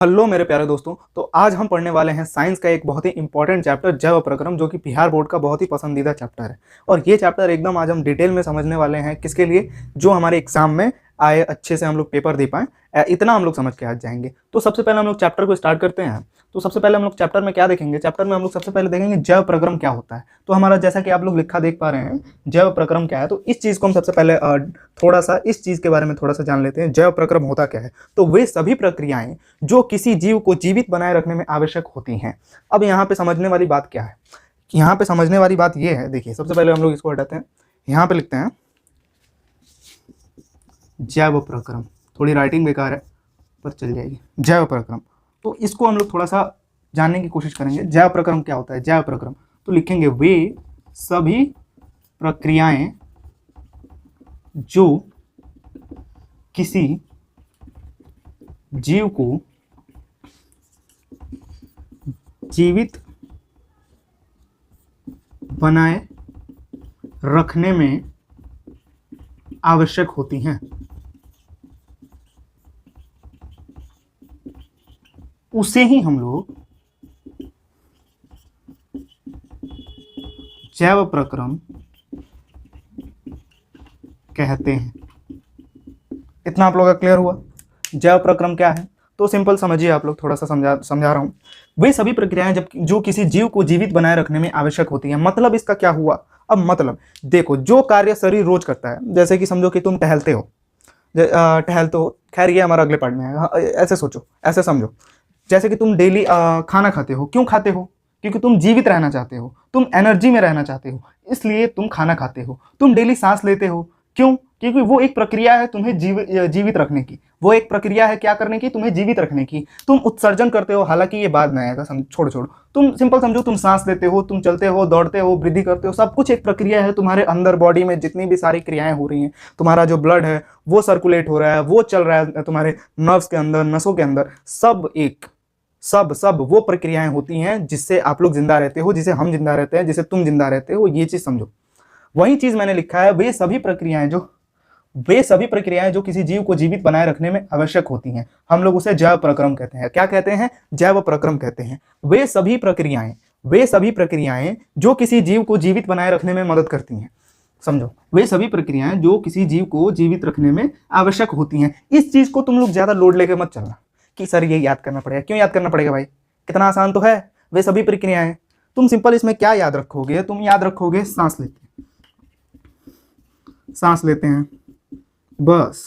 Hello मेरे प्यारे दोस्तों। तो आज हम पढ़ने वाले हैं साइंस का एक बहुत ही इंपॉर्टेंट चैप्टर जैव प्रक्रम, जो कि बिहार बोर्ड का बहुत ही पसंदीदा चैप्टर है। और ये चैप्टर एकदम आज हम डिटेल में समझने वाले हैं। किसके लिए? जो हमारे एग्जाम में आए, अच्छे से हम लोग पेपर दे पाएँ, इतना हम लोग समझ के आज जाएंगे। तो सबसे पहले हम लोग चैप्टर को स्टार्ट करते हैं। तो सबसे पहले हम लोग चैप्टर में क्या देखेंगे? चैप्टर में हम लोग सबसे पहले देखेंगे जैव प्रक्रम क्या होता है। तो हमारा जैसा कि आप लोग लिखा देख पा रहे हैं, जैव प्रक्रम क्या है। तो इस चीज़ को हम सबसे पहले थोड़ा सा इस चीज़ के बारे में थोड़ा सा जान लेते हैं। जैव प्रक्रम होता क्या है? तो वे सभी प्रक्रियाएं जो किसी जीव को जीवित बनाए रखने में आवश्यक होती हैं। अब यहाँ पे समझने वाली बात क्या है? यहाँ पे समझने वाली बात ये है, देखिए सबसे पहले हम लोग इसको हटाते हैं। यहाँ पे लिखते हैं जैव प्रक्रम। थोड़ी राइटिंग बेकार है पर चल जाएगी। जैव प्रक्रम, तो इसको हम लोग थोड़ा सा जानने की कोशिश करेंगे। जैव प्रक्रम क्या होता है? जैव प्रक्रम तो लिखेंगे वे सभी प्रक्रियाएं जो किसी जीव को जीवित बनाए रखने में आवश्यक होती हैं। उसे ही हम लोग जैव प्रक्रम कहते हैं। इतना आप लोगों का क्लियर हुआ? जैव प्रक्रम क्या है? तो सिंपल समझिए, आप लोग थोड़ा सा समझा रहा हूं। वे सभी प्रक्रियाएं जब जो किसी जीव को जीवित बनाए रखने में आवश्यक होती हैं। मतलब इसका क्या हुआ? अब मतलब देखो, जो कार्य शरीर रोज करता है, जैसे कि समझो कि तुम टहलते हो, खैर ये हमारा अगले पार्ट में है। ऐसे सोचो, ऐसे समझो, जैसे कि तुम डेली खाना खाते हो। क्यों खाते हो? क्योंकि तुम जीवित रहना चाहते हो, तुम एनर्जी में रहना चाहते हो, इसलिए तुम खाना खाते हो। तुम डेली सांस लेते हो। क्यों? क्योंकि वो एक प्रक्रिया है तुम्हें जीवित रखने की। वो एक प्रक्रिया है क्या करने की? तुम्हें जीवित रखने की। तुम उत्सर्जन करते हो, हालांकि ये बाद में आएगा, छोड़ो छोड़ो। तुम सिंपल समझो, तुम सांस लेते हो, तुम चलते हो, दौड़ते हो, वृद्धि करते हो, सब कुछ एक प्रक्रिया है। तुम्हारे अंदर बॉडी में जितनी भी सारी क्रियाएं हो रही हैं, तुम्हारा जो ब्लड है वो सर्कुलेट हो रहा है, वो चल रहा है तुम्हारे नर्व्स के अंदर, नसों के अंदर, सब वो प्रक्रियाएं होती हैं जिससे आप लोग जिंदा रहते हो, जिसे हम जिंदा रहते हैं, जिसे तुम जिंदा रहते हो। ये चीज समझो। वही चीज मैंने लिखा है, वे सभी प्रक्रियाएं जो किसी जीव को जीवित बनाए रखने में आवश्यक होती हैं, हम लोग उसे जैव प्रक्रम कहते हैं। क्या कहते हैं? जैव प्रक्रम कहते हैं। वे सभी प्रक्रियाएं जो किसी जीव को जीवित बनाए रखने में मदद करती हैं। समझो, वे सभी प्रक्रियाएं जो किसी जीव को जीवित रखने में आवश्यक होती हैं। इस चीज को तुम लोग ज्यादा लोड लेके मत चलना कि सर ये याद करना पड़ेगा। क्यों याद करना पड़ेगा भाई? कितना आसान तो है। वे सभी प्रक्रियाएं, तुम सिंपल इसमें क्या याद रखोगे? तुम याद रखोगे सांस लेते हैं, बस।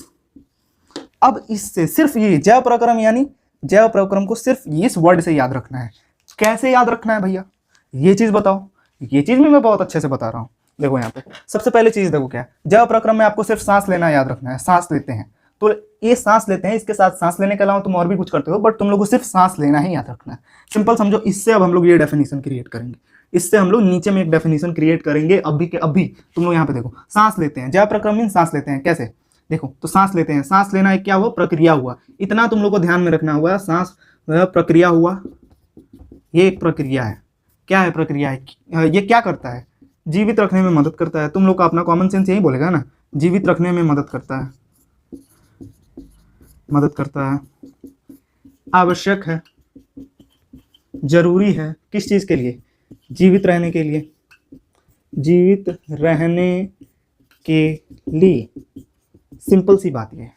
अब इससे सिर्फ ये जैव प्रक्रम, यानी जैव प्रक्रम को सिर्फ इस वर्ड से याद रखना है। कैसे याद रखना है भैया? ये चीज बताओ। ये चीज भी मैं बहुत अच्छे से बता रहा हूं। देखो यहाँ पे सबसे पहले चीज देखो क्या है। जैव प्रक्रम में आपको सिर्फ सांस लेना याद रखना है। सांस लेते हैं, तो ये सांस लेते हैं, इसके साथ सांस लेने के अलावा तुम और भी कुछ करते हो, बट तुम लोग को सिर्फ सांस लेना ही याद रखना है। सिंपल समझो। इससे अब हम लोग ये डेफिनेशन क्रिएट करेंगे। इससे हम लोग नीचे में एक डेफिनेशन क्रिएट करेंगे अभी के अभी। तुम लोग यहाँ पे देखो, सांस लेते हैं, जैव प्रक्रम मीन सांस लेते हैं। कैसे? देखो, तो सांस लेते हैं, सांस लेना एक क्या हुआ? प्रक्रिया हुआ। इतना तुम लोग को ध्यान में रखना हुआ। सांस प्रक्रिया हुआ, ये एक प्रक्रिया है। क्या है? प्रक्रिया है। ये क्या करता है? जीवित रखने में मदद करता है। तुम लोग का अपना कॉमन सेंस यही बोलेगा ना, जीवित रखने में मदद करता है, आवश्यक है, जरूरी है। किस चीज के लिए? जीवित रहने के लिए। जीवित रहने के लिए। सिंपल सी बात ये है।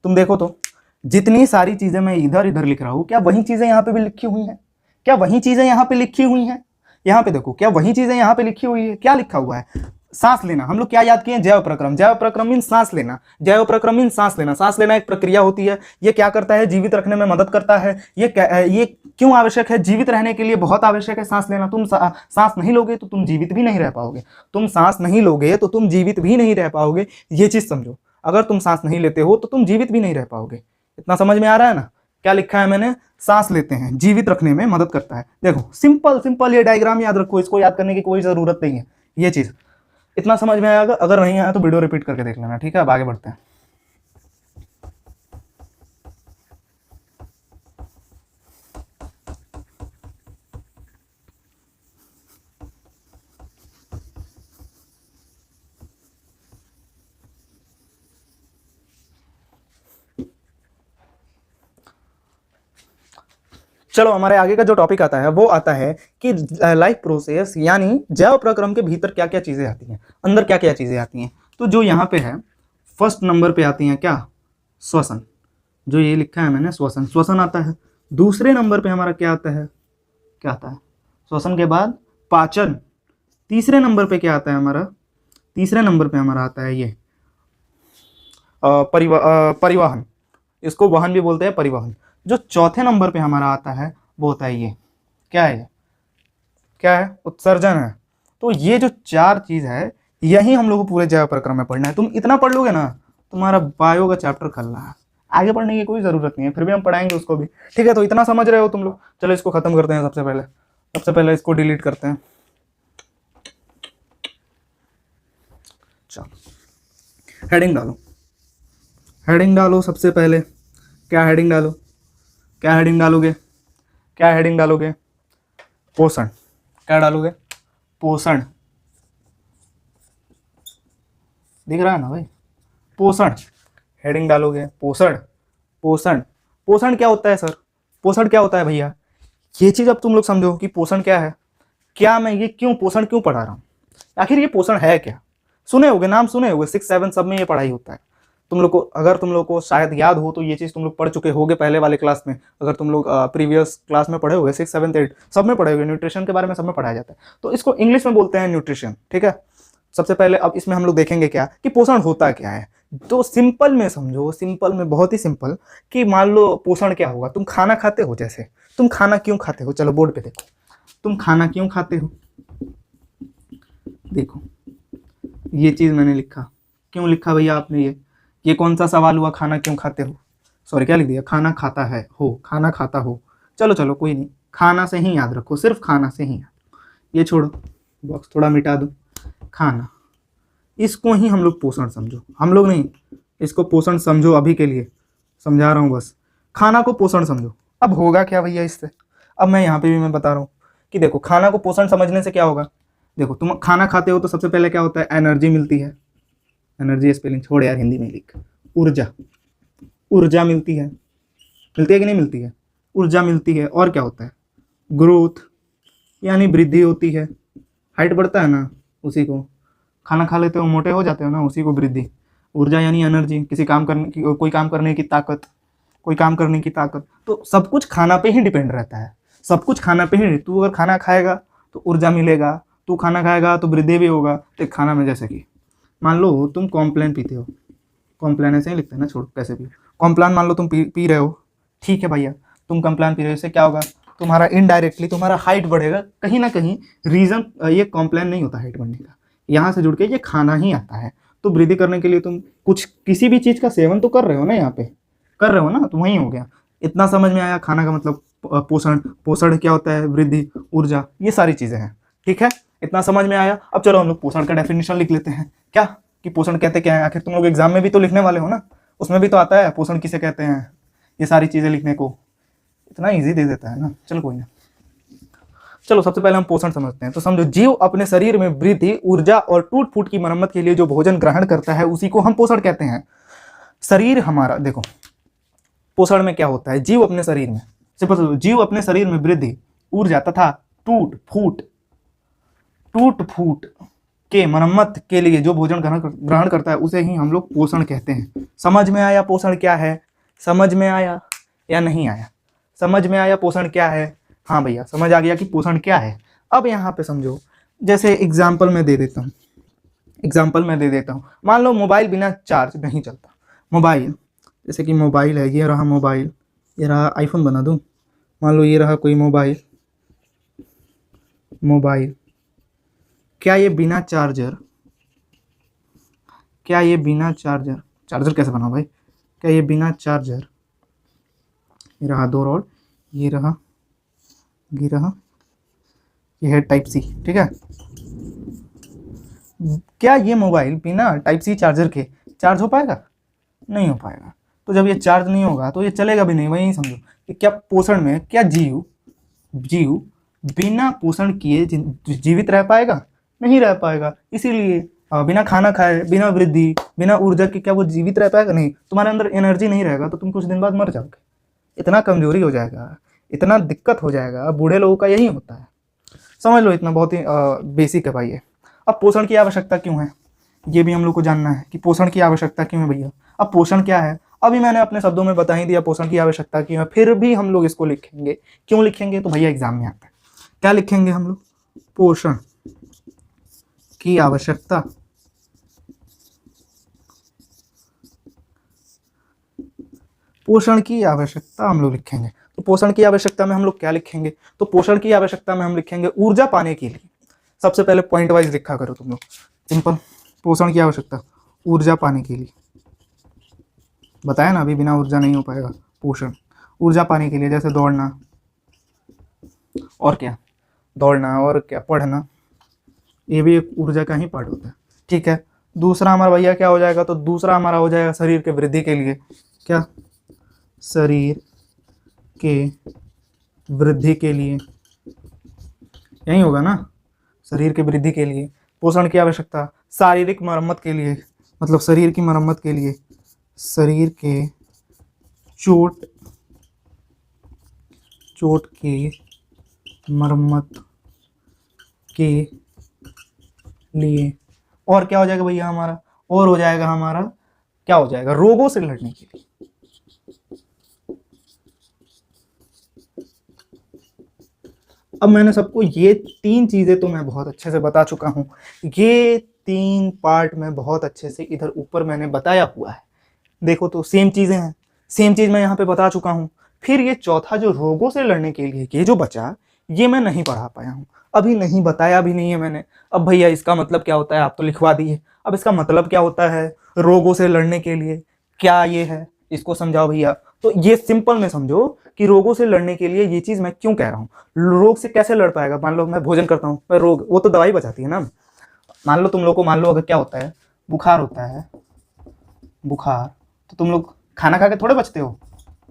तुम देखो तो, जितनी सारी चीजें मैं इधर इधर लिख रहा हूं, क्या वही चीजें यहां पे भी लिखी हुई हैं? क्या वही चीजें यहां पे लिखी हुई हैं? यहां पे देखो, क्या वही चीजें यहां पे लिखी हुई है? क्या लिखा हुआ है? सांस लेना। हम लोग क्या याद किए? जैव प्रक्रम। जैव प्रक्रम मीन सांस लेना। जैव प्रक्रम मीन सांस लेना। सांस लेना एक प्रक्रिया होती है। ये क्या करता है? जीवित रखने में मदद करता है। ये क्यों आवश्यक है? जीवित रहने के लिए बहुत आवश्यक है सांस लेना। तुम सांस नहीं लोगे तो तुम जीवित भी नहीं रह पाओगे। तुम सांस नहीं लोगे तो तुम जीवित भी नहीं रह पाओगे। ये चीज समझो। अगर तुम सांस नहीं लेते हो तो तुम जीवित भी नहीं रह पाओगे। इतना समझ में आ रहा है ना? क्या लिखा है मैंने? सांस लेते हैं, जीवित रखने में मदद करता है। देखो, सिंपल सिंपल ये डायग्राम याद रखो। इसको याद करने की कोई जरूरत नहीं है। ये चीज इतना समझ में आएगा। अगर नहीं आया तो वीडियो रिपीट करके देख लेना, ठीक है? अब आगे बढ़ते हैं। चलो हमारे आगे का जो टॉपिक आता है वो आता है कि लाइफ प्रोसेस यानी जैव प्रक्रम के भीतर क्या क्या चीज़ें आती हैं, अंदर क्या क्या चीज़ें आती हैं। तो जो यहाँ पे है फर्स्ट नंबर पे आती हैं क्या, श्वसन, जो ये लिखा है मैंने श्वसन, श्वसन आता है। दूसरे नंबर पे हमारा क्या आता है, क्या आता है श्वसन के बाद पाचन। तीसरे नंबर पे क्या आता है हमारा, तीसरे नंबर पे हमारा आता है ये परिवहन, इसको वाहन भी बोलते हैं, परिवहन। जो चौथे नंबर पे हमारा आता है वो होता है ये, क्या है, क्या है, उत्सर्जन है। तो ये जो चार चीज है यही हम लोग को पूरे जैव प्रक्रम में पढ़ना है। तुम इतना पढ़ लोगे ना तुम्हारा बायो का चैप्टर खल्ला है, आगे पढ़ने की कोई जरूरत नहीं है, फिर भी हम पढ़ाएंगे उसको भी, ठीक है। तो इतना समझ रहे हो तुम लोग, चलो इसको खत्म करते हैं। सबसे पहले इसको डिलीट करते हैं। चलो हेडिंग डालो, हेडिंग डालो। सबसे पहले क्या हेडिंग डालो, क्या हेडिंग डालोगे, क्या हेडिंग डालोगे, पोषण। क्या डालोगे, पोषण, दिख रहा है ना भाई, पोषण। हेडिंग डालोगे पोषण, पोषण। पोषण क्या होता है सर, पोषण क्या होता है भैया, ये चीज अब तुम लोग समझो कि पोषण क्या है। क्या मैं ये क्यों पोषण क्यों पढ़ा रहा हूँ, आखिर ये पोषण है क्या। सुने होगे, नाम सुने होगे, 6, 7 सब में ये पढ़ाई होता है। तुम लोग को, अगर तुम लोग को शायद याद हो तो ये चीज़ तुम लोग पढ़ चुके होगे पहले वाले क्लास में। अगर तुम लोग प्रीवियस क्लास में पढ़े होगे 6, 7, 8 सब में पढ़े होगे, न्यूट्रिशन के बारे में सब में पढ़ाया जाता है। तो इसको इंग्लिश में बोलते हैं न्यूट्रिशन, ठीक है। सबसे पहले अब इसमें हम लोग देखेंगे क्या कि पोषण होता क्या है। तो सिंपल में समझो, सिंपल में, बहुत ही सिंपल, कि मान लो पोषण क्या होगा। तुम खाना खाते हो, जैसे तुम खाना क्यों खाते हो, चलो बोर्ड पे देखो, तुम खाना क्यों खाते हो। देखो ये चीज मैंने लिखा, क्यों लिखा भैया आपने, ये कौन सा सवाल हुआ, खाना क्यों खाते हो, सॉरी क्या लिख दिया, खाना खाता है हो, खाना खाता हो। चलो चलो कोई नहीं, खाना से ही याद रखो, सिर्फ खाना से ही याद, ये छोड़ो, बॉक्स थोड़ा मिटा दो। खाना, इसको ही हम लोग पोषण समझो, हम लोग नहीं, इसको पोषण समझो, अभी के लिए समझा रहा हूँ बस। खाना को पोषण समझो। अब होगा क्या भैया इससे, अब मैं यहाँ पे भी मैं बता रहा हूँ कि देखो खाना को पोषण समझने से क्या होगा। देखो तुम खाना खाते हो तो सबसे पहले क्या होता है, एनर्जी मिलती है। एनर्जी स्पेलिंग छोड़ यार, हिंदी में लिख, ऊर्जा, ऊर्जा मिलती है, मिलती है कि नहीं मिलती है, ऊर्जा मिलती है। और क्या होता है, ग्रोथ यानी वृद्धि होती है, हाइट बढ़ता है ना, उसी को खाना खा लेते हो मोटे हो जाते हो ना, उसी को वृद्धि। ऊर्जा यानी एनर्जी, किसी काम करने की, कोई काम करने की ताकत, कोई काम करने की ताकत। तो सब कुछ खाना पे ही डिपेंड रहता है, सब कुछ खाना पे ही। तू अगर खाना खाएगा तो ऊर्जा मिलेगा, तू खाना खाएगा तो वृद्धि भी होगा। तो खाना में जैसे कि मान लो तुम कॉम्प्लान पीते हो, कॉम्प्लान ऐसे ही लिखते हैं ना, छोड़ कैसे भी, कॉम्प्लान मान लो तुम पी रहे हो, ठीक है भैया, तुम कॉम्प्लान पी रहे हो, इससे क्या होगा, तुम्हारा इनडायरेक्टली तुम्हारा हाइट बढ़ेगा कहीं ना कहीं। रीजन ये कॉम्प्लान नहीं होता हाइट बढ़ने का, यहाँ से जुड़ के ये खाना ही आता है। तो वृद्धि करने के लिए तुम कुछ किसी भी चीज का सेवन तो कर रहे हो ना, यहाँ पे कर रहे हो ना, तो वही हो गया। इतना समझ में आया, खाना का मतलब पोषण, पोषण क्या होता है, वृद्धि, ऊर्जा, ये सारी चीजें हैं, ठीक है। इतना समझ में आया। अब चलो हम लोग पोषण का डेफिनेशन लिख लेते हैं, क्या कि पोषण कहते क्या है। आखिर तुम लोग एग्जाम में भी तो लिखने वाले हो ना, उसमें भी तो आता है पोषण किसे कहते हैं, ये सारी चीजें लिखने को इतना इजी दे देता है ना। चलो कोई ना, चलो सबसे पहले हम पोषण समझते हैं। तो समझो, जीव अपने शरीर में वृद्धि, ऊर्जा और टूट फूट की मरम्मत के लिए जो भोजन ग्रहण करता है उसी को हम पोषण कहते हैं। शरीर हमारा, देखो पोषण में क्या होता है, जीव अपने शरीर में, सिंपल, जीव अपने शरीर में वृद्धि, ऊर्जा तथा टूट फूट के मरम्मत के लिए जो भोजन ग्रहण करता है उसे ही हम लोग पोषण कहते हैं। समझ में आया पोषण क्या है, समझ में आया या नहीं आया, समझ में आया पोषण क्या है। हाँ भैया समझ आ गया कि पोषण क्या है। अब यहाँ पे समझो, जैसे एग्जाम्पल में दे देता हूँ, मान लो मोबाइल बिना चार्ज नहीं चलता। मोबाइल, जैसे कि मोबाइल है, ये रहा मोबाइल, ये रहा, आईफोन बना दूँ, मान लो ये रहा कोई मोबाइल, क्या ये बिना चार्जर, चार्जर कैसे बनाओ भाई, क्या ये बिना चार्जर, ये रहा 2 रॉड, ये रहा, ये है टाइप सी, ठीक है। क्या ये मोबाइल बिना टाइप सी चार्जर के चार्ज हो पाएगा, नहीं हो पाएगा। तो जब ये चार्ज नहीं होगा तो ये चलेगा भी नहीं। वही समझो कि क्या पोषण में, क्या जीव बिना पोषण किए जीवित रह पाएगा, नहीं रह पाएगा। इसीलिए बिना खाना खाए, बिना वृद्धि, बिना ऊर्जा के क्या वो जीवित रह पाएगा, नहीं। तुम्हारे अंदर एनर्जी नहीं रहेगा तो तुम कुछ दिन बाद मर जाओगे, इतना कमजोरी हो जाएगा, इतना दिक्कत हो जाएगा, बूढ़े लोगों का यही होता है, समझ लो, इतना बहुत ही बेसिक है भाई ये। अब पोषण की आवश्यकता क्यों है, ये भी हम लोग को जानना है कि पोषण की आवश्यकता क्यों है भैया। अब पोषण क्या है, अभी मैंने अपने शब्दों में बता ही दिया पोषण की आवश्यकता क्यों है, फिर भी हम लोग इसको लिखेंगे, क्यों लिखेंगे, तो भैया एग्जाम में आता है, क्या लिखेंगे हम लोग, पोषण की आवश्यकता पोषण की आवश्यकता हम लोग लिखेंगे। तो पोषण की आवश्यकता में हम लोग क्या लिखेंगे, तो पोषण की आवश्यकता में हम लिखेंगे ऊर्जा पाने के लिए। सबसे पहले पॉइंट वाइज लिखा करो तुम लोग, सिंपल, पोषण की आवश्यकता ऊर्जा पाने के लिए, बताया ना अभी, बिना ऊर्जा नहीं हो पाएगा पोषण। ऊर्जा पाने के लिए जैसे दौड़ना, और क्या, दौड़ना और क्या, पढ़ना, ये भी एक ऊर्जा का ही पार्ट होता है, ठीक है। दूसरा हमारा भैया क्या हो जाएगा, तो दूसरा हमारा हो जाएगा शरीर के वृद्धि के लिए, क्या, शरीर के वृद्धि के लिए, यही होगा ना, शरीर की वृद्धि के लिए। पोषण की आवश्यकता शारीरिक मरम्मत के लिए, मतलब शरीर की मरम्मत के लिए, शरीर के चोट चोट के मरम्मत के लिए। और क्या हो जाएगा भैया हमारा, और हो जाएगा हमारा, क्या हो जाएगा, रोगों से लड़ने के लिए। अब मैंने सबको ये तीन चीजें तो मैं बहुत अच्छे से बता चुका हूं, ये तीन पार्ट में बहुत अच्छे से इधर ऊपर मैंने बताया हुआ है, देखो तो सेम चीजें हैं, सेम चीज मैं यहाँ पे बता चुका हूँ। फिर ये चौथा जो रोगों से लड़ने के लिए ये जो बचा, ये मैं नहीं पढ़ा पाया हूँ, अभी नहीं बताया भी नहीं है मैंने। अब भैया इसका मतलब क्या होता है, आप तो लिखवा दिए, अब इसका मतलब क्या होता है रोगों से लड़ने के लिए, क्या ये है, इसको समझाओ भैया। तो ये सिंपल में समझो कि रोगों से लड़ने के लिए ये चीज मैं क्यों कह रहा हूँ, रोग से कैसे लड़ पाएगा, मान लो मैं भोजन करता हूँ, मैं रोग, वो तो दवाई बचाती है ना। मान लो तुम लोग को, मान लो अगर क्या होता है, बुखार होता है, बुखार, तो तुम लोग खाना खा के थोड़े बचते हो,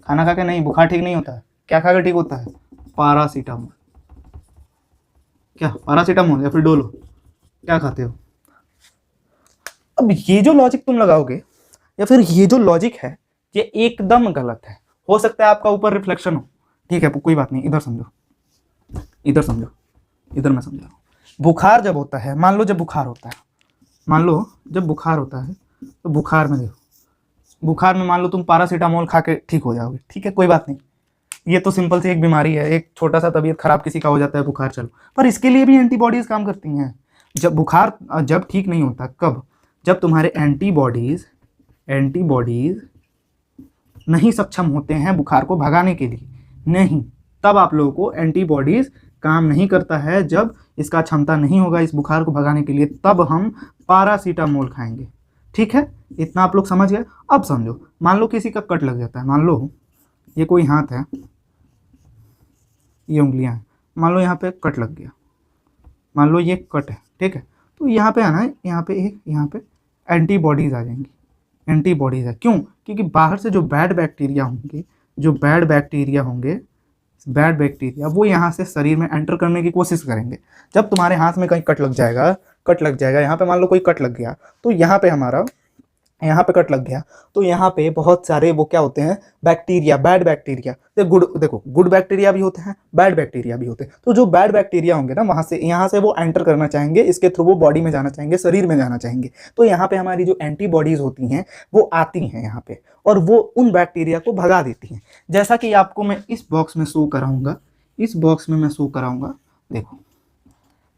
खाना खा के नहीं, बुखार ठीक नहीं होता है, क्या खा के ठीक होता है, पारासीटामोल, क्या पारासीटामोल या फिर डोलो, क्या खाते हो। अब ये जो लॉजिक तुम लगाओगे, या फिर ये जो लॉजिक है, ये एकदम गलत है, हो सकता है आपका ऊपर रिफ्लेक्शन हो, ठीक है, कोई बात नहीं, इधर समझो, इधर समझो, इधर मैं समझा रहा हूं। बुखार जब होता है, मान लो जब बुखार होता है, मान लो जब बुखार होता है, तो बुखार में देखो, बुखार में मान लो तुम पारासीटामोल खा के ठीक हो जाओगे, ठीक है, कोई बात नहीं, ये तो सिंपल सी एक बीमारी है, एक छोटा सा तबीयत खराब किसी का हो जाता है, बुखार, चलो, पर इसके लिए भी एंटीबॉडीज काम करती हैं। जब बुखार जब ठीक नहीं होता, कब, जब तुम्हारे एंटीबॉडीज एंटीबॉडीज नहीं सक्षम होते हैं बुखार को भगाने के लिए, नहीं, तब आप लोगों को एंटीबॉडीज काम नहीं करता है, जब इसका क्षमता नहीं होगा इस बुखार को भगाने के लिए, तब हम पारासीटामोल खाएंगे, ठीक है, इतना आप लोग समझ गए। अब समझो, मान लो किसी का कट लग जाता है, मान लो ये कोई हाथ है, ये उंगलियां हैं, मान लो यहाँ पे कट लग गया, मान लो ये कट है, ठीक है, तो यहाँ पे आना है, यहाँ पे एक, यहाँ पे एंटीबॉडीज आ जाएंगी, एंटीबॉडीज है, क्यों, क्योंकि बाहर से जो बैड बैक्टीरिया होंगे, जो बैड बैक्टीरिया होंगे, बैड बैक्टीरिया वो यहाँ से शरीर में एंटर करने की कोशिश करेंगे। जब तुम्हारे हाथ में कहीं कट लग जाएगा, कट लग जाएगा, यहाँ पे मान लो कोई कट लग गया, तो यहाँ पे हमारा, यहाँ पे कट लग गया, तो यहाँ पे बहुत सारे वो क्या होते हैं, बैक्टीरिया, बैड बैक्टीरिया, गुड, देखो गुड बैक्टीरिया भी होते हैं, बैड बैक्टीरिया भी होते हैं, तो जो बैड बैक्टीरिया होंगे ना, वहाँ से, यहाँ से वो एंटर करना चाहेंगे, इसके थ्रू वो बॉडी में जाना चाहेंगे, शरीर में जाना चाहेंगे, तो यहाँ पे हमारी जो एंटीबॉडीज होती हैं वो आती हैं यहाँ पे, और वो उन बैक्टीरिया को भगा देती हैं। जैसा कि आपको मैं इस बॉक्स में शो कराऊंगा, इस बॉक्स में मैं शो कराऊंगा, देखो,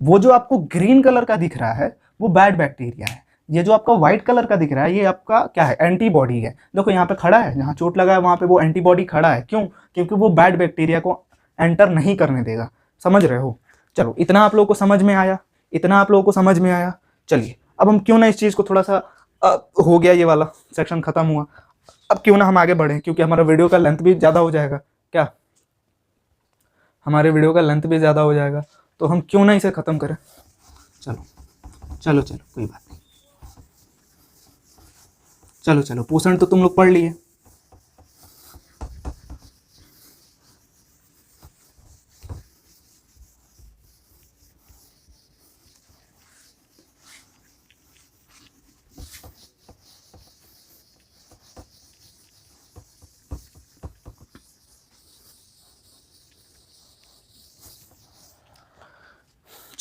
वो जो आपको ग्रीन कलर का दिख रहा है वो बैड बैक्टीरिया है, ये जो आपका व्हाइट कलर का दिख रहा है ये आपका क्या है, एंटीबॉडी है। देखो यहाँ पे खड़ा है, जहाँ चोट लगा है वहां पे वो एंटीबॉडी खड़ा है, क्यों, क्योंकि वो बैड बैक्टीरिया को एंटर नहीं करने देगा, समझ रहे हो। चलो, इतना आप लोगों को समझ में आया, इतना आप लोगों को समझ में आया। चलिए अब हम क्यों ना इस चीज को थोड़ा सा हो गया, ये वाला सेक्शन खत्म हुआ, अब क्यों ना हम आगे बढ़े, क्योंकि हमारा वीडियो का लेंथ भी ज्यादा हो जाएगा, क्या, हमारे वीडियो का लेंथ भी ज्यादा हो जाएगा, तो हम क्यों ना इसे खत्म करें। चलो चलो चलो, कोई बात नहीं, चलो चलो, पोषण तो तुम लोग पढ़ लिए,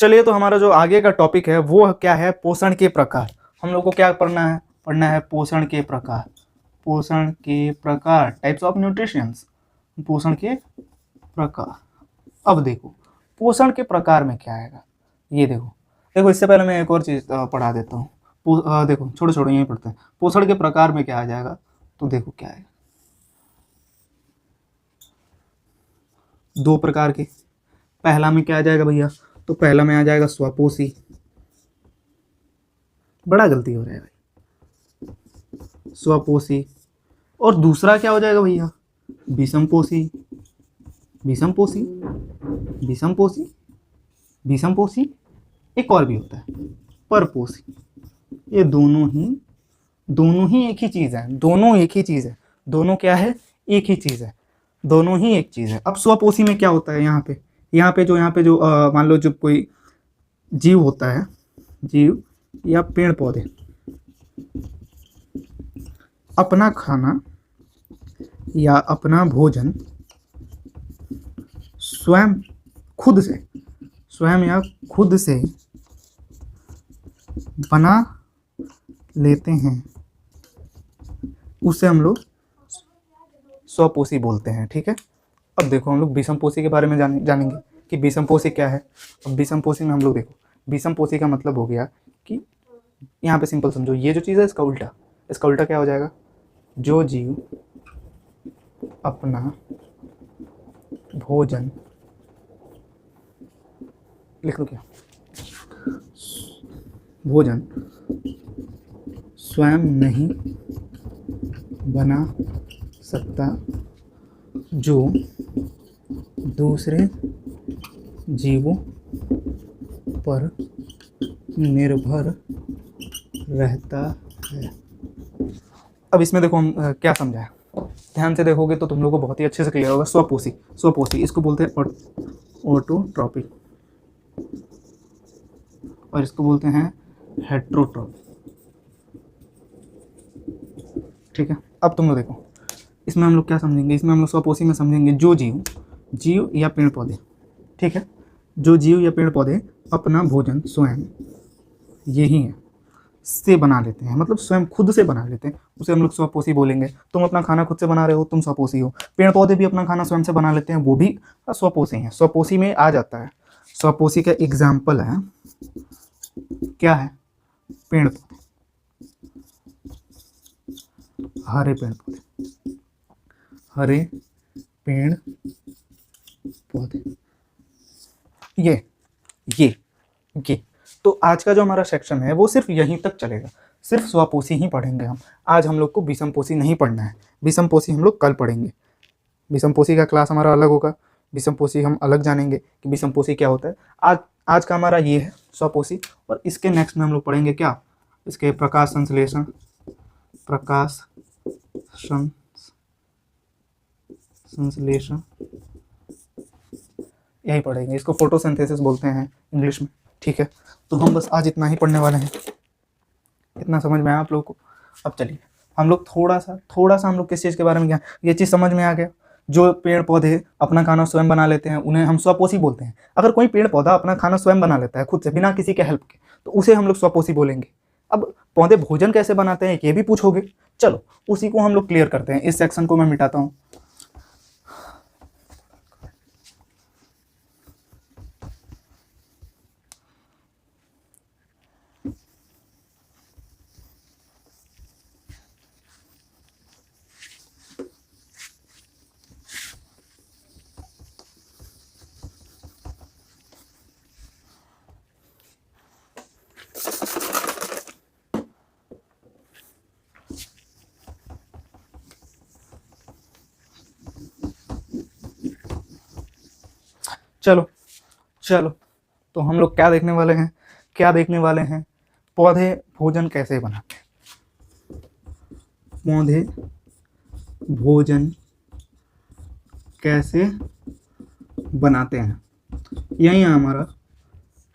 चलिए, तो हमारा जो आगे का टॉपिक है वो क्या है, पोषण के प्रकार। हम लोग को क्या पढ़ना है पोषण के प्रकार। पोषण के प्रकार, टाइप्स ऑफ न्यूट्रिशंस, पोषण के प्रकार। अब देखो पोषण के प्रकार में क्या आएगा, ये देखो इससे पहले मैं एक और चीज़ पढ़ा देता हूँ। देखो छोड़ो यहीं पढ़ते हैं। पोषण के प्रकार में क्या आ जाएगा, तो देखो क्या आएगा, 2 प्रकार के। पहला में क्या आ जाएगा भैया, तो पहला में आ जाएगा स्वपोषी, बड़ा गलती हो रहा है भाई, स्वपोषी। और दूसरा क्या हो जाएगा भैया, विषमपोषी। विषमपोषी, विषमपोषी, विषमपोषी, एक और भी होता है परपोषी। ये दोनों ही एक ही चीज़ है, दोनों एक ही चीज़ है, दोनों क्या है, एक ही चीज़ है, दोनों ही एक चीज़ है। अब स्वपोषी में क्या होता है, यहाँ पे जो मान लो जब कोई जीव होता है, जीव या पेड़ पौधे अपना खाना या अपना भोजन स्वयं या खुद से बना लेते हैं, उसे हम लोग स्वपोषी बोलते हैं। ठीक है, अब देखो हम लोग विषमपोषी के बारे में जानेंगे कि विषमपोषी क्या है। अब विषमपोषी में हम लोग देखो, विषमपोषी का मतलब हो गया कि यहाँ पे सिंपल समझो, ये जो चीज़ है इसका उल्टा क्या हो जाएगा, जो जीव अपना भोजन, लिख लो क्या, भोजन स्वयं नहीं बना सकता, जो दूसरे जीवों पर निर्भर रहता है। अब इसमें देखो हम क्या समझा है, ध्यान से देखोगे तो तुम लोग को बहुत ही अच्छे से क्लियर होगा। स्वपोषी इसको बोलते हैं ऑटोट्रॉपिक, और इसको बोलते हैं हेट्रोट्रॉपिक। ठीक है, अब तुम लोग देखो इसमें हम लोग क्या समझेंगे, इसमें हम लोग स्वपोषी में समझेंगे जो जीव या पेड़ पौधे, ठीक है, जो जीव या पेड़ पौधे अपना भोजन स्वयं, यही है, से बना लेते हैं, मतलब स्वयं खुद से बना लेते हैं, उसे हम लोग स्वपोषी बोलेंगे। तुम अपना खाना खुद से बना रहे हो, तुम स्वपोषी हो। पेड़ पौधे भी अपना खाना स्वयं से बना लेते हैं, वो भी स्वपोषी हैं। स्वपोषी में आ जाता है, स्वपोषी का एग्जाम्पल है, क्या है, पेड़ पौधे, हरे पेड़ पौधे, ये तो आज का जो हमारा सेक्शन है वो सिर्फ यहीं तक चलेगा, सिर्फ स्वपोषी ही पढ़ेंगे हम। आज हम लोग को विषमपोषी नहीं पढ़ना है, विषमपोषी हम लोग कल पढ़ेंगे। विषमपोषी का क्लास हमारा अलग होगा, विषमपोषी हम अलग जानेंगे कि विषमपोषी क्या होता है। आज का हमारा ये है स्वपोषी, और इसके नेक्स्ट में हम लोग पढ़ेंगे क्या, इसके प्रकाश संश्लेषण, यही पढ़ेंगे, इसको फोटोसिंथेसिस बोलते हैं इंग्लिश में। ठीक है, तो हम बस आज इतना ही पढ़ने वाले हैं, इतना समझ में आया आप लोगों को। अब चलिए हम लोग थोड़ा सा हम लोग किस चीज़ के बारे में क्या, ये चीज़ समझ में आ गया, जो पेड़ पौधे अपना खाना स्वयं बना लेते हैं उन्हें हम स्वपोषी बोलते हैं। अगर कोई पेड़ पौधा अपना खाना स्वयं बना लेता है खुद से, बिना किसी के हेल्प के, तो उसे हम लोग स्वपोषी बोलेंगे। अब पौधे भोजन कैसे बनाते हैं ये भी पूछोगे, चलो उसी को हम लोग क्लियर करते हैं। इस सेक्शन को मैं मिटाता हूँ। चलो तो हम लोग क्या देखने वाले हैं, पौधे भोजन कैसे बनाते हैं, पौधे भोजन कैसे बनाते हैं, यही है हमारा,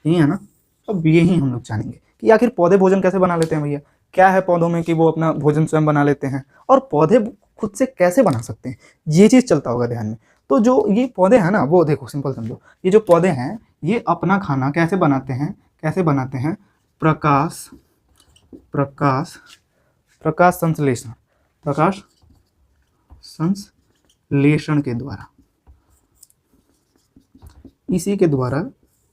यही है ना। अब यही हम लोग जानेंगे कि आखिर पौधे भोजन कैसे बना लेते हैं भैया, क्या है पौधों में कि वो अपना भोजन स्वयं बना लेते हैं, और पौधे खुद से कैसे बना सकते हैं, ये चीज़ चलता होगा ध्यान में। तो जो ये पौधे हैं ना, वो देखो सिंपल समझो, ये जो पौधे हैं ये अपना खाना कैसे बनाते हैं, कैसे बनाते हैं? प्रकाश प्रकाश प्रकाश संश्लेषण, प्रकाश संश्लेषण के द्वारा, इसी के द्वारा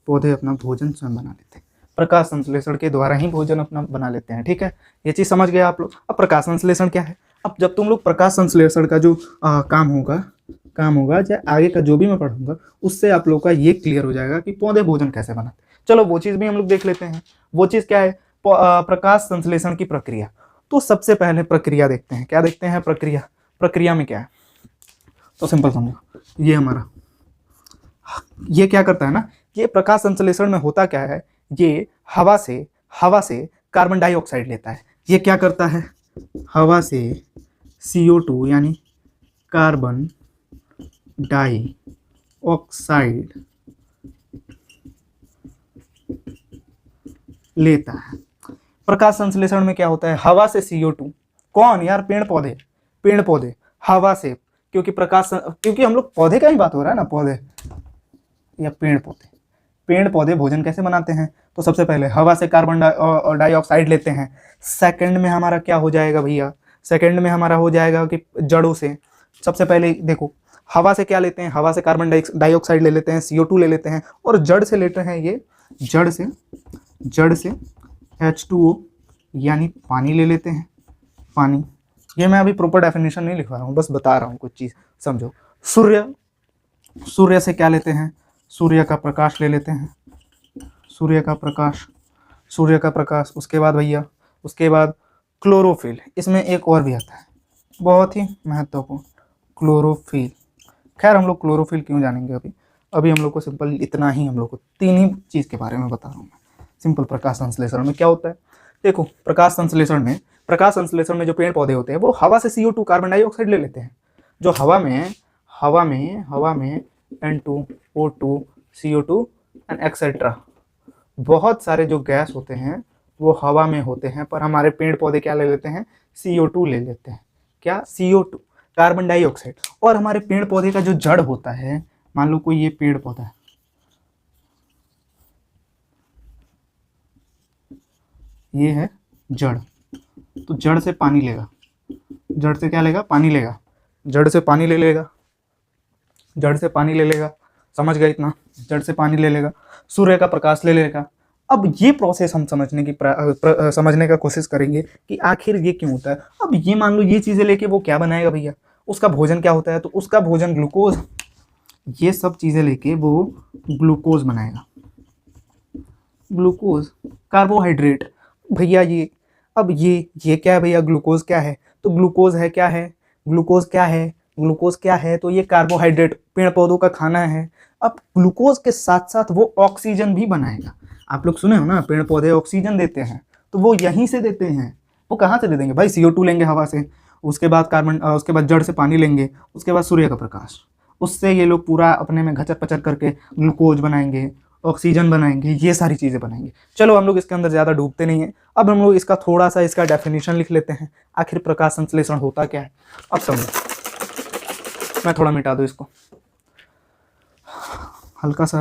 पौधे अपना भोजन स्वयं बना लेते हैं। प्रकाश संश्लेषण के द्वारा ही भोजन अपना बना लेते हैं। ठीक है, ये चीज़ समझ गए आप लोग। अब प्रकाश संश्लेषण क्या है? अब जब तुम लोग प्रकाश संश्लेषण का जो काम होगा चाहे आगे का जो भी मैं पढ़ूंगा, उससे आप लोग का ये क्लियर हो जाएगा कि पौधे भोजन कैसे बनाते हैं। चलो वो चीज़ भी हम लोग देख लेते हैं। वो चीज़ क्या है? प्रकाश संश्लेषण की प्रक्रिया। तो सबसे पहले प्रक्रिया देखते हैं। क्या देखते हैं? प्रक्रिया में क्या है? तो सिंपल समझो, ये हमारा, ये क्या करता है ना, ये प्रकाश संश्लेषण में होता क्या है, ये हवा से कार्बन डाइऑक्साइड लेता है। ये क्या करता है? हवा से CO2 यानी कार्बन डाइऑक्साइड लेता है। प्रकाश संश्लेषण में क्या होता है? हवा से CO2, कौन यार? पेड़ पौधे हवा से, क्योंकि हम लोग पौधे का ही बात हो रहा है ना, पौधे या पेड़ पौधे भोजन कैसे बनाते हैं? तो सबसे पहले हवा से कार्बन डाइऑक्साइड लेते हैं। सेकंड में हमारा क्या हो जाएगा भैया? सेकंड में हमारा हो जाएगा कि जड़ों से, सबसे पहले देखो, हवा से क्या लेते हैं? हवा से कार्बन डाइऑक्साइड ले लेते हैं, CO2 ले लेते हैं, और जड़ से लेते हैं, ये जड़ से H2O यानी पानी ले लेते हैं। पानी, ये मैं अभी प्रॉपर डेफिनेशन नहीं लिखवा रहा हूँ, बस बता रहा हूँ कुछ चीज़, समझो। सूर्य से क्या लेते हैं? सूर्य का प्रकाश ले लेते हैं, सूर्य का प्रकाश। उसके बाद भैया, उसके बाद क्लोरोफिल। इसमें एक और भी आता है, बहुत ही महत्वपूर्ण, क्लोरोफिल। खैर हम लोग क्लोरोफिल क्यों जानेंगे अभी हम लोग को सिंपल इतना ही, हम लोग को तीन ही चीज़ के बारे में बता रहा हूँ मैं। सिंपल प्रकाश संश्लेषण में क्या होता है? देखो, प्रकाश संश्लेषण में जो पेड़ पौधे होते हैं वो हवा से CO2 कार्बन डाइऑक्साइड ले लेते हैं। जो हवा में N2O2 CO2 एंड एक्सेट्रा, बहुत सारे जो गैस होते हैं वो हवा में होते हैं, पर हमारे पेड़ पौधे क्या ले लेते हैं? CO2 ले लेते हैं। क्या? CO2 carbon dioxide. और हमारे पेड़ पौधे का जो जड़ होता है, मान लो कोई ये पेड़ पौधा है, ये है जड़, तो जड़ से पानी लेगा, जड़ से क्या लेगा? पानी लेगा, जड़ से पानी ले लेगा, समझ गए इतना? जड़ से पानी ले लेगा, सूर्य का प्रकाश ले लेगा। अब ये प्रोसेस हम समझने का कोशिश करेंगे कि आखिर ये क्यों होता है। अब ये मान लो ये चीज़ें लेके वो क्या बनाएगा भैया? उसका भोजन क्या होता है? तो उसका भोजन ग्लूकोज, ये सब चीज़ें लेके वो ग्लूकोज बनाएगा, ग्लूकोज, कार्बोहाइड्रेट भैया। ये अब ये क्या है भैया? ग्लूकोज क्या है? तो ग्लूकोज क्या है? तो ये कार्बोहाइड्रेट, पेड़ पौधों का खाना है। अब ग्लूकोज के साथ साथ वो ऑक्सीजन भी बनाएगा। आप लोग सुने हो ना, पेड़ पौधे ऑक्सीजन देते हैं, तो वो यहीं से देते हैं। वो कहाँ से दे देंगे भाई? CO2 लेंगे हवा से, उसके बाद जड़ से पानी लेंगे, उसके बाद सूर्य का प्रकाश, उससे ये लोग पूरा अपने में घचर पचर करके ग्लूकोज बनाएंगे, ऑक्सीजन बनाएंगे, ये सारी चीज़ें बनाएंगे। चलो हम लोग इसके अंदर ज़्यादा डूबते नहीं हैं। अब हम लोग इसका थोड़ा सा इसका डेफिनेशन लिख लेते हैं, आखिर प्रकाश संश्लेषण होता क्या है। अब समझो, मैं थोड़ा मिटा दूँ इसको, हल्का सा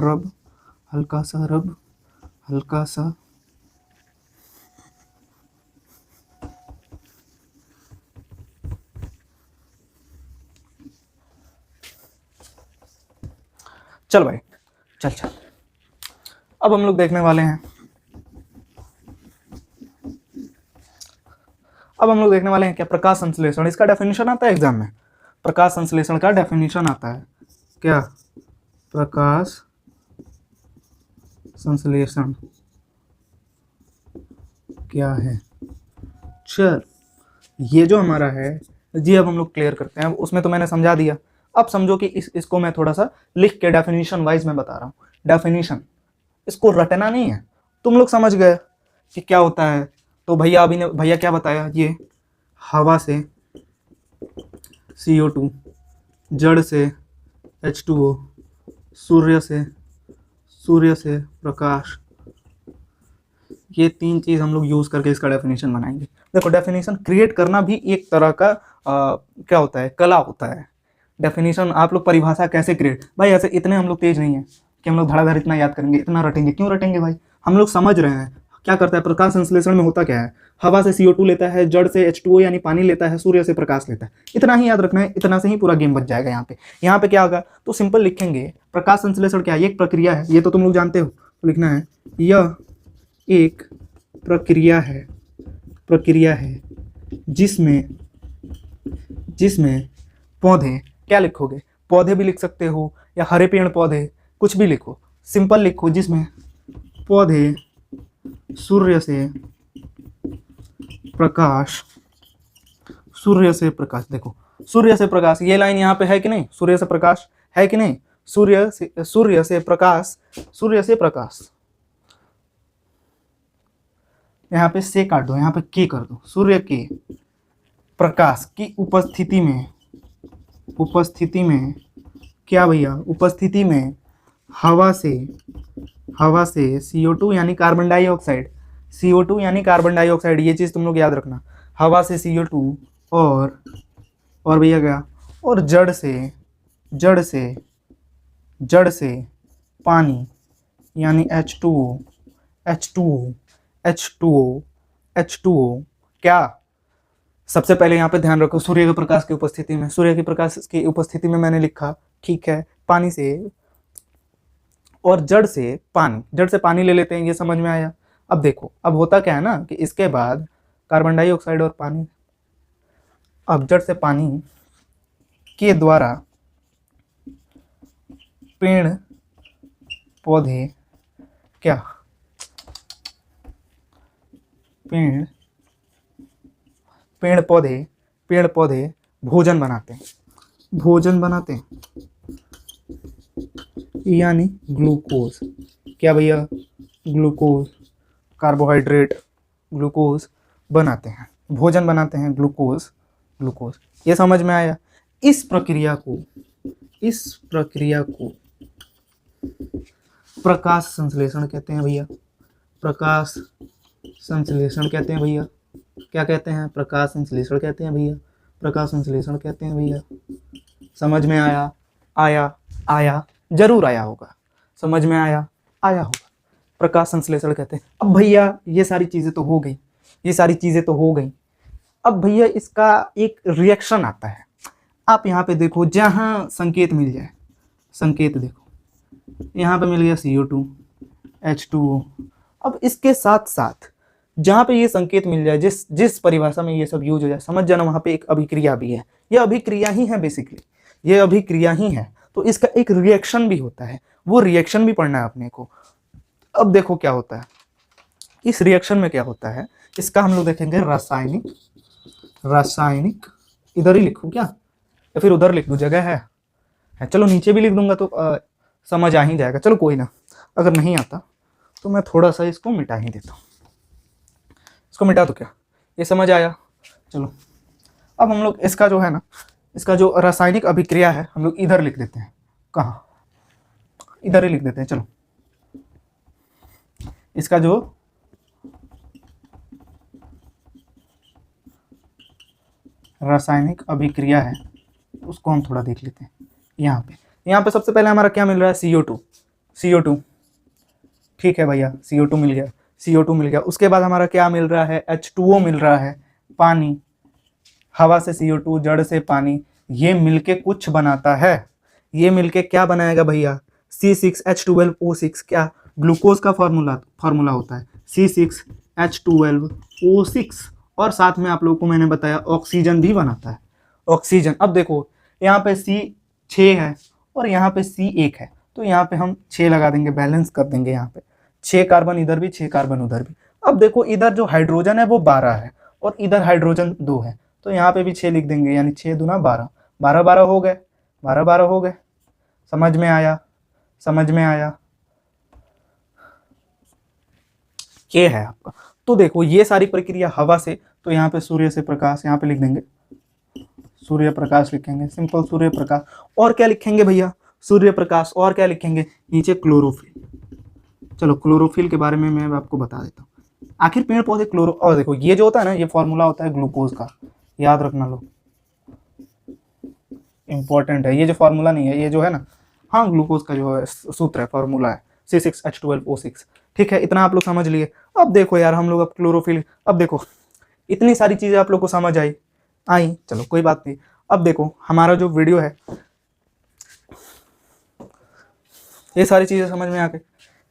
चल भाई, चल। अब हम लोग देखने वाले हैं, क्या प्रकाश संश्लेषण। इसका डेफिनेशन आता है एग्जाम में, प्रकाश संश्लेषण का डेफिनेशन आता है क्या? प्रकाश संश्लेषण क्या है? चल, ये जो हमारा है जी, अब हम लोग क्लियर करते हैं। उसमें तो मैंने समझा दिया, अब समझो कि इसको मैं थोड़ा सा लिख के डेफिनेशन वाइज मैं बता रहा हूँ। डेफिनेशन, इसको रटना नहीं है, तुम लोग समझ गए कि क्या होता है। तो भैया क्या बताया? ये हवा से CO2, जड़ से H2O, सूर्य से प्रकाश, ये तीन चीज़ हम लोग यूज़ करके इसका डेफिनेशन बनाएंगे। देखो, डेफिनेशन क्रिएट करना भी एक तरह का क्या होता है? कला होता है। डेफिनेशन आप लोग परिभाषा कैसे क्रिएट, भाई ऐसे इतने हम लोग तेज नहीं हैं, कि हम लोग धड़ाधड़ इतना याद करेंगे, इतना रटेंगे। क्यों रटेंगे भाई, हम लोग समझ रहे हैं क्या करता है। प्रकाश संश्लेषण में होता क्या है, हवा से CO2 लेता है, जड़ से H2O यानी पानी लेता है, सूर्य से प्रकाश लेता है। इतना ही याद रखना है, इतना से ही पूरा गेम बच जाएगा। यहाँ पे क्या होगा, तो सिंपल लिखेंगे प्रकाश संश्लेषण क्या है, ये एक प्रक्रिया है, ये तो तुम लोग जानते हो। तो लिखना है यह एक प्रक्रिया है जिसमें पौधे, क्या लिखोगे, पौधे भी लिख सकते हो या हरे पेड़ पौधे, कुछ भी लिखो, सिंपल लिखो, जिसमें पौधे सूर्य से प्रकाश, देखो सूर्य से प्रकाश, ये लाइन यहाँ पे है कि नहीं, सूर्य से प्रकाश है कि नहीं, सूर्य से प्रकाश, यहाँ पे से काट दो, यहाँ पे के कर दो, सूर्य के प्रकाश की उपस्थिति में क्या भैया, उपस्थिति में हवा से CO2 यानी कार्बन डाइऑक्साइड, ये चीज़ तुम लोग याद रखना। हवा से CO2 और भैया क्या, और जड़ से पानी यानी H2O क्या। सबसे पहले यहाँ पे ध्यान रखो, सूर्य के प्रकाश की उपस्थिति में मैंने लिखा, ठीक है, पानी से, और जड़ से पानी ले लेते हैं, ये समझ में आया। अब देखो, अब होता क्या है ना कि इसके बाद कार्बन डाइऑक्साइड और पानी, अब जड़ से पानी के द्वारा पेड़ पौधे क्या, पेड़ पौधे भोजन बनाते हैं यानी ग्लूकोज, क्या भैया, ग्लूकोज, कार्बोहाइड्रेट, ग्लूकोज बनाते हैं, भोजन बनाते हैं, ग्लूकोज। ये समझ में आया। इस प्रक्रिया को प्रकाश संश्लेषण कहते हैं भैया, प्रकाश संश्लेषण कहते हैं भैया। क्या कहते हैं, प्रकाश संश्लेषण कहते हैं भैया। समझ में आया, जरूर आया होगा, समझ में आया होगा, प्रकाश संश्लेषण कहते हैं। अब भैया ये सारी चीज़ें तो हो गई, अब भैया इसका एक रिएक्शन आता है। आप यहाँ पे देखो, जहाँ संकेत मिल जाए, संकेत देखो, यहाँ पे मिल गया CO2 H2O। अब इसके साथ साथ जहाँ पे ये संकेत मिल जाए, जिस परिभाषा में ये सब यूज हो जाए, समझ जाना वहाँ पे एक अभिक्रिया भी है। ये अभिक्रिया ही है, बेसिकली ये अभिक्रिया ही है। तो इसका एक रिएक्शन भी होता है, वो रिएक्शन भी पढ़ना है अपने को। अब देखो क्या होता है, इस रिएक्शन में क्या होता है, इसका हम लोग देखेंगे रासायनिक, इधर ही लिखूं क्या या फिर उधर लिख दूं, जगह है, चलो नीचे भी लिख दूंगा तो समझ आ ही जाएगा। चलो कोई ना, अगर नहीं आता तो मैं थोड़ा सा इसको मिटा ही देता हूँ, इसको मिटा दो, क्या ये समझ आया। चलो अब हम लोग इसका जो है ना, इसका जो रासायनिक अभिक्रिया है, हम लोग इधर लिख देते हैं, कहाँ, इधर ही लिख देते हैं। चलो इसका जो रासायनिक अभिक्रिया है उसको हम थोड़ा देख लेते हैं। यहाँ पे सबसे पहले हमारा क्या मिल रहा है, CO2, ठीक है भैया, CO2 मिल गया। उसके बाद हमारा क्या मिल रहा है, H2O मिल रहा है, पानी, हवा से CO2, जड़ से पानी, ये मिलके कुछ बनाता है। ये मिलके क्या बनाएगा भैया, C6H12O6, क्या ग्लूकोज का फार्मूला होता है, C6H12O6। और साथ में आप लोगों को मैंने बताया ऑक्सीजन भी बनाता है, ऑक्सीजन। अब देखो यहाँ पे C6 है और यहाँ पे C1 है, तो यहाँ पे हम 6 लगा देंगे, बैलेंस कर देंगे। यहाँ पे 6 कार्बन इधर भी, 6 कार्बन उधर भी। अब देखो इधर जो हाइड्रोजन है वो 12 है और इधर हाइड्रोजन 2 है, तो यहाँ पे भी 6 लिख देंगे, यानी 6 दूना 12, 12 हो गए, 12 हो गए। समझ में आया, ये है आपका। तो देखो ये सारी प्रक्रिया हवा से, तो यहाँ पे सूर्य से प्रकाश, यहाँ पे लिख देंगे सूर्य प्रकाश, लिखेंगे सिंपल सूर्य प्रकाश। और क्या लिखेंगे भैया, सूर्य प्रकाश, और क्या लिखेंगे, नीचे क्लोरोफिल। चलो क्लोरोफिल के बारे में मैं आपको बता देता हूँ। आखिर पेड़ पौधे और देखो ये जो होता है ना, ये फॉर्मूला होता है ग्लूकोज का, याद रखना लो, इंपॉर्टेंट है। ये जो फॉर्मूला नहीं है, ये जो है ना हाँ ग्लूकोज का जो है सूत्र है, फॉर्मूला है C6H12O6। ठीक है, इतना आप लोग समझ लिए। अब देखो यार हम लोग अब क्लोरोफिल, अब देखो इतनी सारी चीज़ें आप लोग को समझ आई, चलो कोई बात नहीं। अब देखो हमारा जो वीडियो है, ये सारी चीज़ें समझ में आ गई।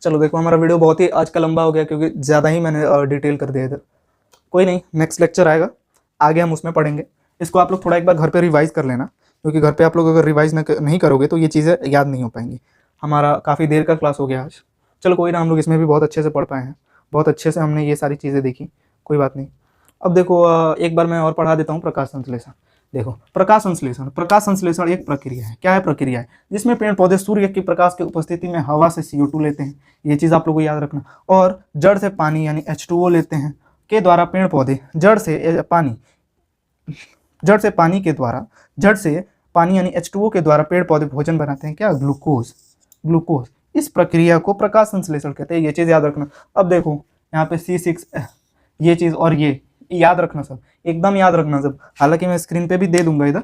चलो देखो हमारा वीडियो बहुत ही आज का लंबा हो गया क्योंकि ज़्यादा ही मैंने डिटेल कर दिया इधर। कोई नहीं, नेक्स्ट लेक्चर आएगा, आगे हम उसमें पढ़ेंगे। इसको आप लोग थोड़ा एक बार घर पे रिवाइज़ कर लेना, क्योंकि घर पे आप लोग अगर रिवाइज़ नहीं करोगे तो ये चीज़ें याद नहीं हो पाएंगी। हमारा काफ़ी देर का क्लास हो गया आज। चलो कोई ना, हम लोग इसमें भी बहुत अच्छे से पढ़ पाए हैं, बहुत अच्छे से हमने ये सारी चीज़ें देखी, कोई बात नहीं। अब देखो एक बार मैं और पढ़ा देता हूँ प्रकाश संश्लेषण। देखो प्रकाश संश्लेषण एक प्रक्रिया है। क्या है? प्रक्रिया है जिसमें पेड़ पौधे सूर्य की प्रकाश की उपस्थिति में हवा से CO2 लेते हैं, ये चीज़ आप लोग को याद रखना, और जड़ से पानी यानी H2O लेते हैं के द्वारा पेड़ पौधे जड़ से पानी यानी H2O के द्वारा पेड़ पौधे भोजन बनाते हैं। क्या? ग्लूकोज। इस प्रक्रिया को प्रकाश संश्लेषण कहते हैं, ये चीज़ याद रखना। अब देखो यहाँ पे C6 ये चीज़ और ये याद रखना सब, एकदम याद रखना सब। हालांकि मैं स्क्रीन पे भी दे दूंगा इधर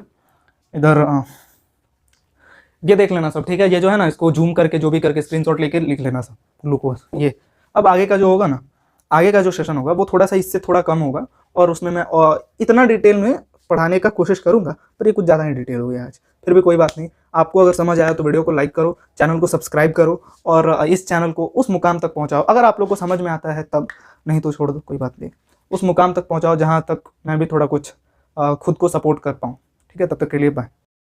ये देख लेना सब, ठीक है। ये जो है ना, इसको जूम करके जो भी करके स्क्रीनशॉट लेके लिख लेना सब, ग्लूकोज ये। अब आगे का जो होगा ना, आगे का जो सेशन होगा वो थोड़ा सा इससे थोड़ा कम होगा, और उसमें मैं इतना डिटेल में पढ़ाने का कोशिश करूंगा, पर ये कुछ ज़्यादा ही डिटेल हो गया आज। फिर भी कोई बात नहीं, आपको अगर समझ आया तो वीडियो को लाइक करो, चैनल को सब्सक्राइब करो, और इस चैनल को उस मुकाम तक पहुंचाओ। अगर आप लोग को समझ में आता है तब, नहीं तो छोड़ दो, कोई बात नहीं। उस मुकाम तक पहुंचाओ जहां तक मैं भी थोड़ा कुछ खुद को सपोर्ट कर पाऊँ। ठीक है, तब तक के लिए बाय।